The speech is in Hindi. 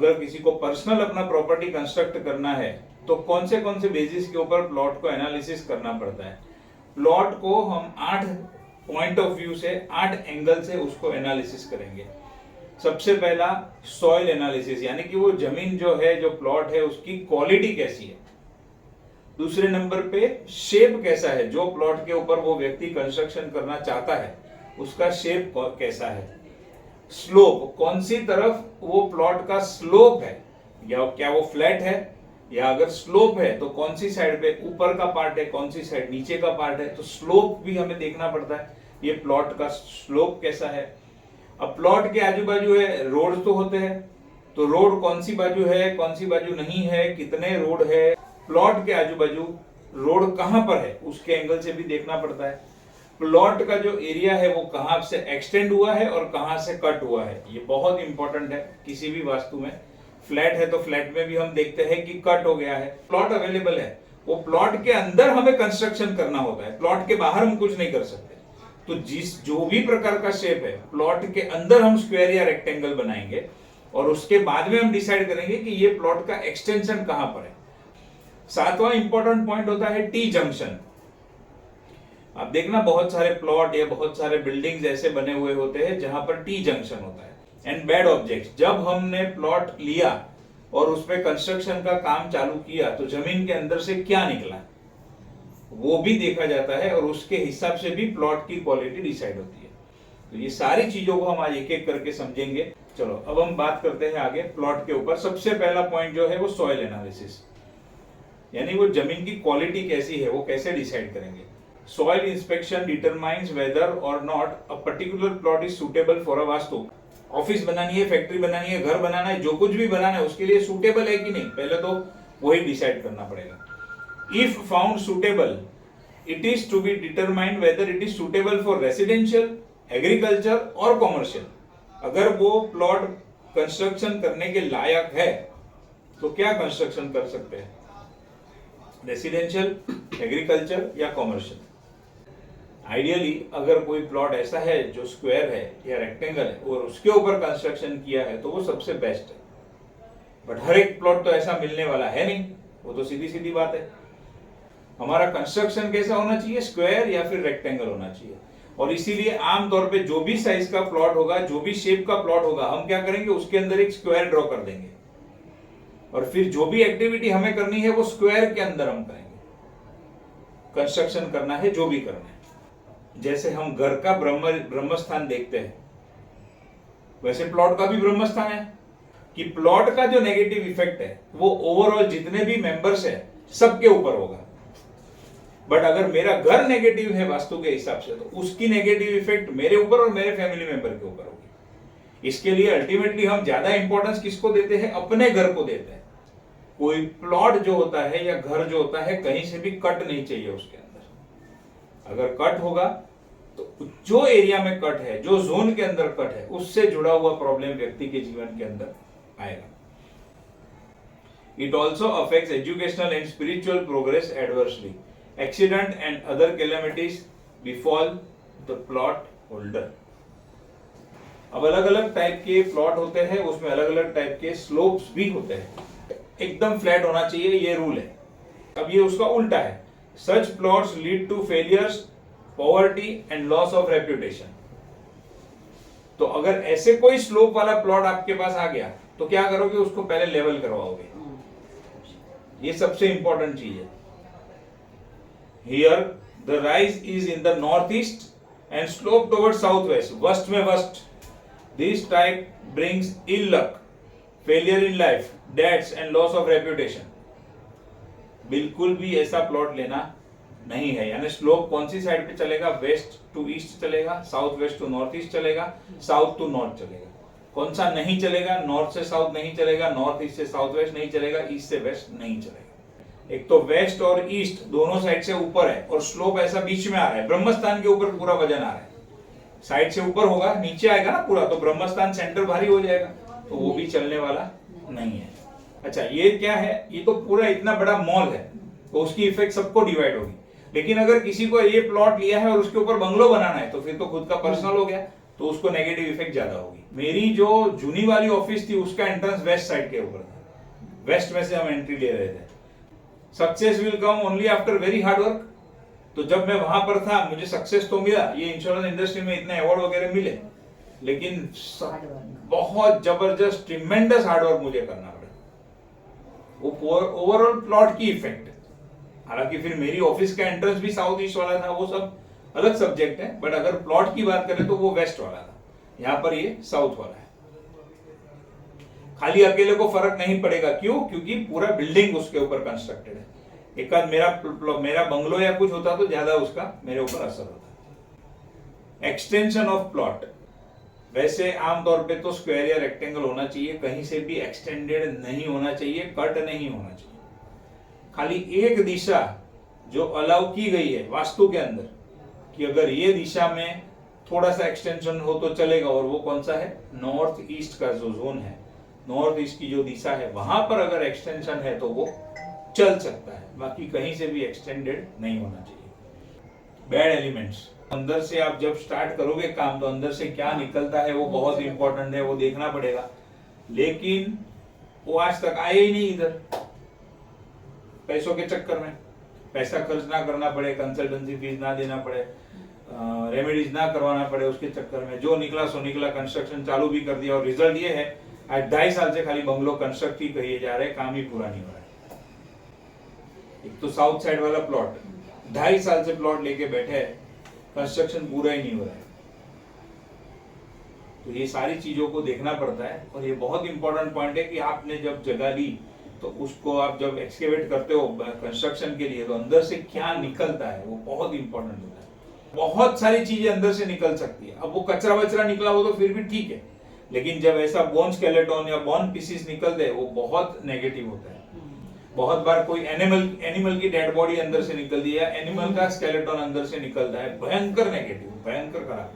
अगर किसी को पर्सनल अपना प्रॉपर्टी कंस्ट्रक्ट करना है तो कौन से बेसिस के ऊपर प्लॉट को एनालिसिस करना पड़ता है। प्लॉट को हम 8 पॉइंट ऑफ व्यू से, 8 एंगल से उसको एनालिसिस करेंगे। सबसे पहला सॉइल एनालिसिस, यानी कि वो जमीन जो है, जो प्लॉट है, उसकी क्वालिटी कैसी है। दूसरे नंबर पे शेप कैसा है, जो प्लॉट के ऊपर वो व्यक्ति कंस्ट्रक्शन करना चाहता है उसका शेप कैसा है। स्लोप, कौन सी तरफ वो प्लॉट का स्लोप है, या क्या वो फ्लैट है, या अगर स्लोप है तो कौन सी साइड पे ऊपर का पार्ट है, कौन सी साइड नीचे का पार्ट है। तो स्लोप भी हमें देखना पड़ता है, ये प्लॉट का स्लोप कैसा है। अब प्लॉट के आजू बाजू है, रोड तो होते हैं, तो रोड कौन सी बाजू है, कौन सी बाजू नहीं है, कितने रोड है। प्लॉट के आजू बाजू रोड कहां पर है उसके एंगल से भी देखना पड़ता है। प्लॉट का जो एरिया है वो कहां से एक्सटेंड हुआ है और कहां से कट हुआ है, ये बहुत इंपॉर्टेंट है किसी भी वास्तु में। फ्लैट है तो फ्लैट में भी हम देखते हैं कि कट हो गया है। प्लॉट अवेलेबल है, वो प्लॉट के अंदर हमें कंस्ट्रक्शन करना होता है, प्लॉट के बाहर हम कुछ नहीं कर सकते। तो जो भी प्रकार का शेप है, प्लॉट के अंदर हम स्क्वायर या रेक्टेंगल बनाएंगे और उसके बाद में हम डिसाइड करेंगे कि ये प्लॉट का एक्सटेंशन कहां पर है। 7वां इंपॉर्टेंट पॉइंट होता है टी जंक्शन। आप देखना बहुत सारे प्लॉट या बहुत सारे बिल्डिंग्स ऐसे बने हुए होते हैं जहां पर टी जंक्शन होता है। एंड बैड ऑब्जेक्ट्स, जब हमने प्लॉट लिया और उस पर कंस्ट्रक्शन का काम चालू किया तो जमीन के अंदर से क्या निकला वो भी देखा जाता है और उसके हिसाब से भी प्लॉट की क्वालिटी डिसाइड होती है। तो ये सारी चीजों को हम आज एक एक करके समझेंगे। चलो अब हम बात करते हैं आगे प्लॉट के ऊपर। सबसे पहला पॉइंट जो है वो सॉइल एनालिसिस, यानी वो जमीन की क्वालिटी कैसी है वो कैसे डिसाइड करेंगे। सॉइल इंस्पेक्शन डिटरमाइंस वेदर और not a particular plot is suitable for a vastu. Office बनानी है, फैक्ट्री बनानी है, घर बनाना है, जो कुछ भी बनाना है उसके लिए सूटेबल है कि नहीं, पहले तो वही डिसाइड करना पड़ेगा। If found suitable, it is to be determined whether it is suitable for residential, agriculture और कॉमर्शियल। अगर वो प्लॉट कंस्ट्रक्शन करने के लायक है तो क्या कंस्ट्रक्शन कर सकते हैं, रेसिडेंशियल, एग्रीकल्चर या कॉमर्शियल। आइडियली अगर कोई प्लॉट ऐसा है जो स्क्वायर है या रेक्टेंगल है और उसके ऊपर कंस्ट्रक्शन किया है तो वो सबसे बेस्ट है। बट हर एक प्लॉट तो ऐसा मिलने वाला है नहीं, वो तो सीधी सीधी बात है। हमारा कंस्ट्रक्शन कैसा होना चाहिए, स्क्वायर या फिर रेक्टेंगल होना चाहिए। और इसीलिए आमतौर पे जो भी साइज का प्लॉट होगा, जो भी शेप का प्लॉट होगा, हम क्या करेंगे उसके अंदर एक स्क्वायर ड्रॉ कर देंगे और फिर जो भी एक्टिविटी हमें करनी है वो स्क्वायर के अंदर हम करेंगे। कंस्ट्रक्शन करना है जो भी करना है, जैसे हम घर का ब्रह्मस्थान देखते हैं वैसे प्लॉट का भी ब्रह्मस्थान है कि प्लॉट का जो नेगेटिव इफेक्ट है वो ओवरऑल जितने भी मेंबर्स है सबके ऊपर होगा। बट अगर मेरा घर नेगेटिव है वास्तु के हिसाब से तो उसकी नेगेटिव इफेक्ट मेरे ऊपर और मेरे फैमिली मेंबर के ऊपर होगी। इसके लिए अल्टीमेटली हम ज्यादा इंपॉर्टेंस किसको देते हैं, अपने घर को देते हैं। कोई प्लॉट जो होता है या घर जो होता है कहीं से भी कट नहीं चाहिए उसके अंदर। अगर कट होगा तो जो एरिया में कट है, जो जोन के अंदर कट है, उससे जुड़ा हुआ प्रॉब्लम व्यक्ति के जीवन के अंदर आएगा। It also affects educational and spiritual progress adversely. Accident and other calamities befall the plot holder. अब अलग अलग टाइप के प्लॉट होते हैं, उसमें अलग अलग टाइप के स्लोप्स भी होते हैं। एकदम फ्लैट होना चाहिए ये रूल है। अब ये उसका उल्टा है, such plots lead to failures, poverty and loss of reputation. तो अगर ऐसे कोई स्लोप वाला प्लॉट आपके पास आ गया तो क्या करोगे, उसको पहले लेवल करवाओगे। ये सबसे इंपॉर्टेंट चीज है। Here the rise is in the north east and slope toward south west, worst में worst. This type brings ill luck, failure in life, debts and loss of reputation. बिल्कुल भी ऐसा प्लॉट लेना नहीं है। यानी स्लोप कौन सी साइड पे चलेगा, वेस्ट टू ईस्ट चलेगा, south west to north east चलेगा, साउथ टू नॉर्थ चलेगा। कौन सा नहीं चलेगा, नॉर्थ से साउथ नहीं चलेगा, नॉर्थ ईस्ट से साउथ वेस्ट नहीं चलेगा, ईस्ट से वेस्ट नहीं चलेगा। एक तो वेस्ट और ईस्ट दोनों साइड से ऊपर है और स्लोप ऐसा बीच में आ रहा है, ब्रह्मस्थान के ऊपर पूरा वजन आ रहा है। साइड से ऊपर होगा, नीचे आएगा ना पूरा, तो ब्रह्मस्थान सेंटर भारी हो जाएगा, तो वो भी चलने वाला नहीं है। अच्छा ये क्या है, ये तो पूरा इतना बड़ा मॉल है तो उसकी इफेक्ट सबको डिवाइड होगी। लेकिन अगर किसी को ये प्लॉट लिया है और उसके ऊपर बंगलो बनाना है तो फिर तो खुद का पर्सनल हो गया, तो उसको नेगेटिव इफेक्ट ज्यादा होगी। मेरी जो जूनी वाली ऑफिस थी उसका एंट्रेंस वेस्ट साइड के ऊपर था, वेस्ट में से हम एंट्री ले रहे थे। Success will come only after very hard work. तो जब मैं वहां पर था मुझे सक्सेस तो मिला, ये इंश्योरेंस इंडस्ट्री में इतने अवार्ड वगैरह मिले, लेकिन बहुत जबरदस्त ट्रिमेंडस हार्डवर्क मुझे करना पड़ा। वो ओवरऑल प्लॉट की इफेक्ट है। हालांकि फिर मेरी ऑफिस का एंट्रेंस भी साउथ ईस्ट वाला था, वो सब अलग सब्जेक्ट है, बट अगर प्लॉट की बात करें तो वो वेस्ट वाला था, यहाँ पर ये साउथ वाला है। खाली अकेले को फर्क नहीं पड़ेगा, क्यों? क्योंकि पूरा बिल्डिंग उसके ऊपर कंस्ट्रक्टेड है। एक आध मेरा बंगलो या कुछ होता तो ज्यादा उसका मेरे ऊपर असर होता। एक्सटेंशन ऑफ प्लॉट, वैसे आमतौर पे तो स्क्वायर या रेक्टेंगल होना चाहिए, कहीं से भी एक्सटेंडेड नहीं होना चाहिए, कट नहीं होना चाहिए। खाली एक दिशा जो अलाउ की गई है वास्तु के अंदर कि अगर ये दिशा में थोड़ा सा एक्सटेंशन हो तो चलेगा, और वो कौन सा है? नॉर्थ ईस्ट का जो जोन है, नॉर्थ ईस्ट की जो दिशा है, वहां पर अगर एक्सटेंशन है तो वो चल सकता है, बाकी कहीं से भी एक्सटेंडेड नहीं होना चाहिए। बैड एलिमेंट्स, अंदर से आप जब स्टार्ट करोगे काम तो अंदर से क्या निकलता है वो बहुत इंपॉर्टेंट है, वो देखना पड़ेगा। लेकिन वो आज तक आए ही नहीं इधर, पैसों के चक्कर में पैसा खर्च ना करना पड़े, कंसल्टेंसी फीस ना देना पड़े, रेमेडीज ना करवाना पड़े, उसके चक्कर में जो निकला सो निकला, कंस्ट्रक्शन चालू भी कर दिया, और रिजल्ट ये है आज 2.5 साल से खाली बंगलो कंस्ट्रक्ट ही करिए जा रहे, काम ही पूरा नहीं हो रहा है। एक तो साउथ साइड वाला प्लॉट 2.5 साल से प्लॉट लेके बैठे हैं, कंस्ट्रक्शन पूरा ही नहीं हो रहा है। तो ये सारी चीजों को देखना पड़ता है, और ये बहुत इंपॉर्टेंट पॉइंट है कि आपने जब जगह ली तो उसको आप जब एक्सकेवेट करते हो कंस्ट्रक्शन के लिए, तो अंदर से क्या निकलता है वो बहुत इंपॉर्टेंट होता है। बहुत सारी चीजें अंदर से निकल सकती है। अब वो कचरा वचरा निकला हो तो फिर भी ठीक है, लेकिन जब ऐसा बोन स्केलेटन या बोन पीसेस निकलते हैं वो बहुत नेगेटिव होता है। बहुत बार कोई एनिमल की डेड बॉडी अंदर से निकल दी, या एनिमल का स्केलेटन अंदर से निकलता है, भयंकर नेगेटिव, भयंकर खराब।